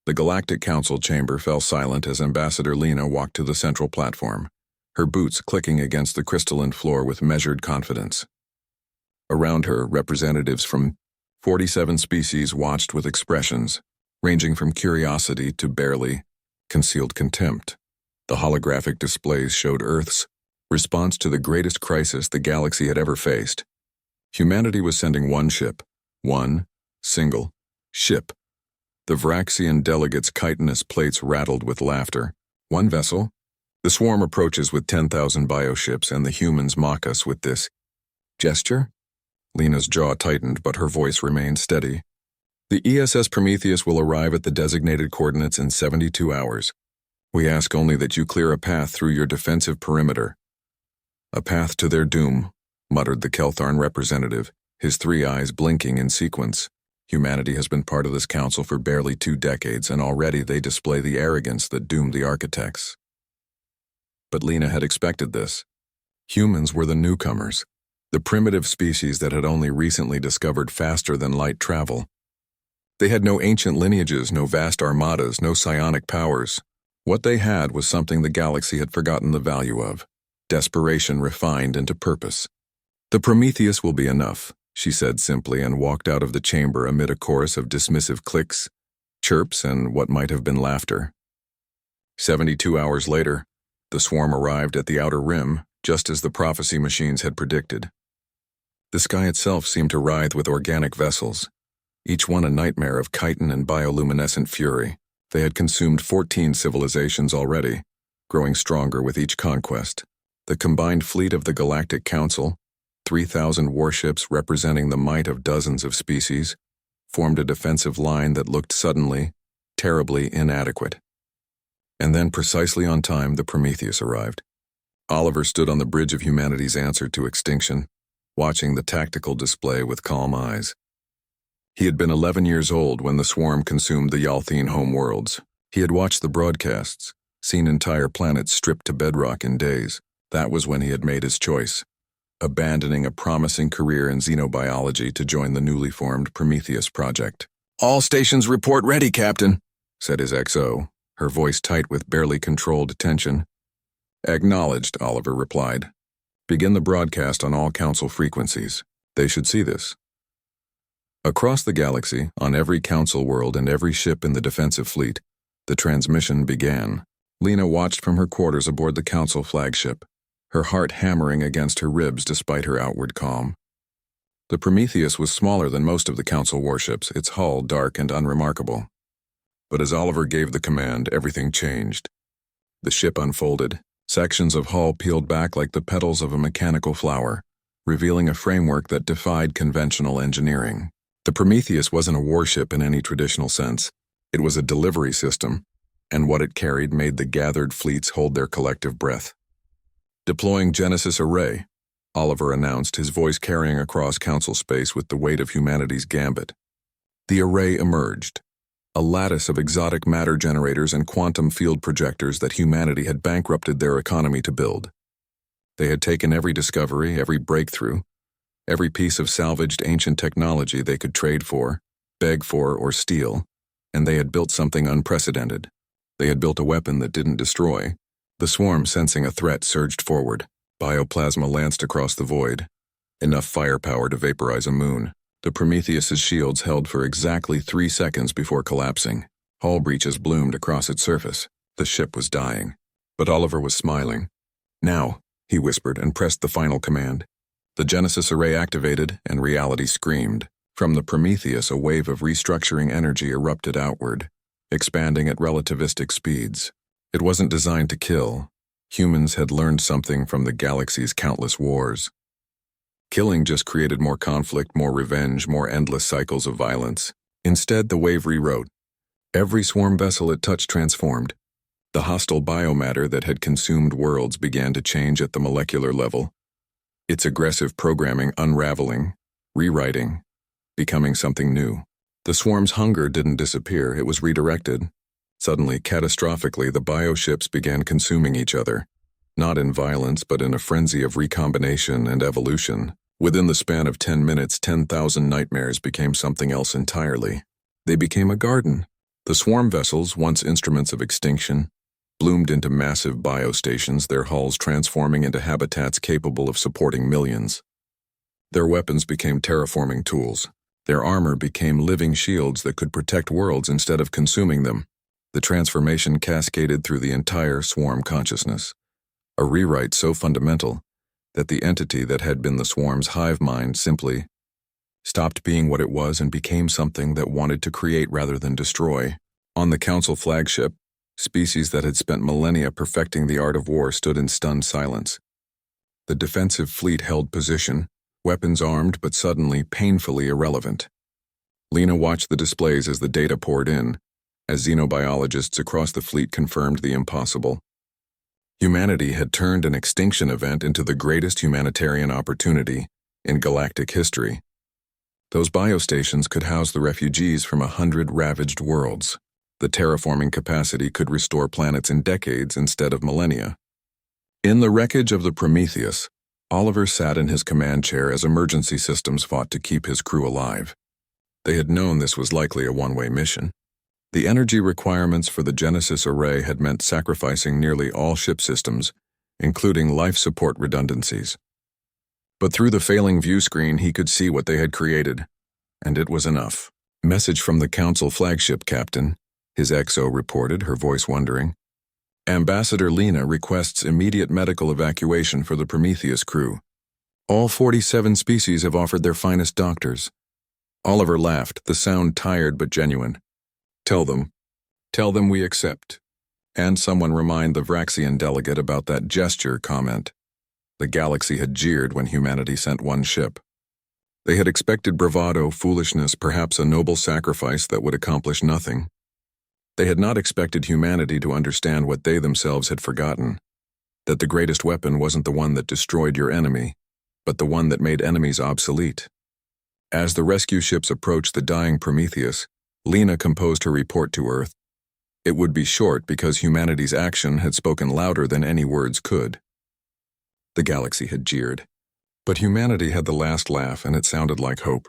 The Galactic Council chamber fell silent as Ambassador Lena walked to the central platform, her boots clicking against the crystalline floor with measured confidence. Around her, representatives from 47 species watched with expressions, ranging from curiosity to barely concealed contempt. The holographic displays showed Earth's response to the greatest crisis the galaxy had ever faced. Humanity was sending one ship, one single ship. The Vraxian delegates' chitinous plates rattled with laughter. One vessel? The swarm approaches with 10,000 bioships, and the humans mock us with this gesture? Lena's jaw tightened, but her voice remained steady. The ESS Prometheus will arrive at the designated coordinates in 72 hours. We ask only that you clear a path through your defensive perimeter. A path to their doom, muttered the Keltharn representative, his three eyes blinking in sequence. Humanity has been part of this council for barely 2 decades, and already they display the arrogance that doomed the architects. But Lena had expected this. Humans were the newcomers, the primitive species that had only recently discovered faster-than-light travel. They had no ancient lineages, no vast armadas, no psionic powers. What they had was something the galaxy had forgotten the value of: desperation refined into purpose. The Prometheus will be enough, she said simply, and walked out of the chamber amid a chorus of dismissive clicks, chirps, and what might have been laughter. 72 hours later, the swarm arrived at the outer rim, just as the prophecy machines had predicted. The sky itself seemed to writhe with organic vessels, each one a nightmare of chitin and bioluminescent fury. They had consumed 14 civilizations already, growing stronger with each conquest. The combined fleet of the Galactic Council, 3,000 warships representing the might of dozens of species, formed a defensive line that looked suddenly, terribly inadequate. And then, precisely on time, the Prometheus arrived. Oliver stood on the bridge of humanity's answer to extinction, watching the tactical display with calm eyes. He had been 11 years old when the swarm consumed the Yalthine homeworlds. He had watched the broadcasts, seen entire planets stripped to bedrock in days. That was when he had made his choice, abandoning a promising career in xenobiology to join the newly formed Prometheus project. "All stations report ready, Captain," said his XO, her voice tight with barely controlled tension. "Acknowledged," Oliver replied. "Begin the broadcast on all council frequencies. They should see this." Across the galaxy, on every council world and every ship in the defensive fleet, the transmission began. Lena watched from her quarters aboard the council flagship, her heart hammering against her ribs despite her outward calm. The Prometheus was smaller than most of the council warships, its hull dark and unremarkable. But as Oliver gave the command, everything changed. The ship unfolded, sections of hull peeled back like the petals of a mechanical flower, revealing a framework that defied conventional engineering. The Prometheus wasn't a warship in any traditional sense. It was a delivery system, and what it carried made the gathered fleets hold their collective breath. "Deploying Genesis Array," Oliver announced, his voice carrying across council space with the weight of humanity's gambit. The array emerged, a lattice of exotic matter generators and quantum field projectors that humanity had bankrupted their economy to build. They had taken every discovery, every breakthrough, every piece of salvaged ancient technology they could trade for, beg for, or steal, and they had built something unprecedented. They had built a weapon that didn't destroy. The swarm, sensing a threat, surged forward. Bioplasma lanced across the void, enough firepower to vaporize a moon. The Prometheus's shields held for exactly 3 seconds before collapsing. Hull breaches bloomed across its surface. The ship was dying. But Oliver was smiling. "Now," he whispered and pressed the final command. The Genesis Array activated, and reality screamed. From the Prometheus, a wave of restructuring energy erupted outward, expanding at relativistic speeds. It wasn't designed to kill. Humans had learned something from the galaxy's countless wars. Killing just created more conflict, more revenge, more endless cycles of violence. Instead, the wave rewrote. Every swarm vessel it touched transformed. The hostile biomatter that had consumed worlds began to change at the molecular level, its aggressive programming unraveling, rewriting, becoming something new. The swarm's hunger didn't disappear, it was redirected. Suddenly, catastrophically, the bioships began consuming each other, not in violence but in a frenzy of recombination and evolution. Within the span of 10 minutes, 10,000 nightmares became something else entirely. They became a garden, The swarm vessels, once instruments of extinction, bloomed into massive biostations, their hulls transforming into habitats capable of supporting millions. Their weapons became terraforming tools. Their armor became living shields that could protect worlds instead of consuming them. The transformation cascaded through the entire swarm consciousness, a rewrite so fundamental that the entity that had been the swarm's hive mind simply stopped being what it was and became something that wanted to create rather than destroy. On the Council flagship, species that had spent millennia perfecting the art of war stood in stunned silence. The defensive fleet held position, weapons armed but suddenly painfully irrelevant. Lena watched the displays as the data poured in, as xenobiologists across the fleet confirmed the impossible. Humanity had turned an extinction event into the greatest humanitarian opportunity in galactic history. Those biostations could house the refugees from 100 ravaged worlds. The terraforming capacity could restore planets in decades instead of millennia. In the wreckage of the Prometheus, Oliver sat in his command chair as emergency systems fought to keep his crew alive. They had known this was likely a one-way mission. The energy requirements for the Genesis array had meant sacrificing nearly all ship systems, including life support redundancies. But through the failing view screen, he could see what they had created, and it was enough. Message from the Council flagship captain, his XO reported, her voice wondering. Ambassador Lena requests immediate medical evacuation for the Prometheus crew. All 47 species have offered their finest doctors. Oliver laughed, the sound tired but genuine. Tell them we accept. And someone remind the Vraxian delegate about that gesture comment. The galaxy had jeered when humanity sent one ship. They had expected bravado, foolishness, perhaps a noble sacrifice that would accomplish nothing. They had not expected humanity to understand what they themselves had forgotten, that the greatest weapon wasn't the one that destroyed your enemy, but the one that made enemies obsolete. As the rescue ships approached the dying Prometheus, Lena composed her report to Earth. It would be short because humanity's action had spoken louder than any words could. The galaxy had jeered, but humanity had the last laugh, and it sounded like hope.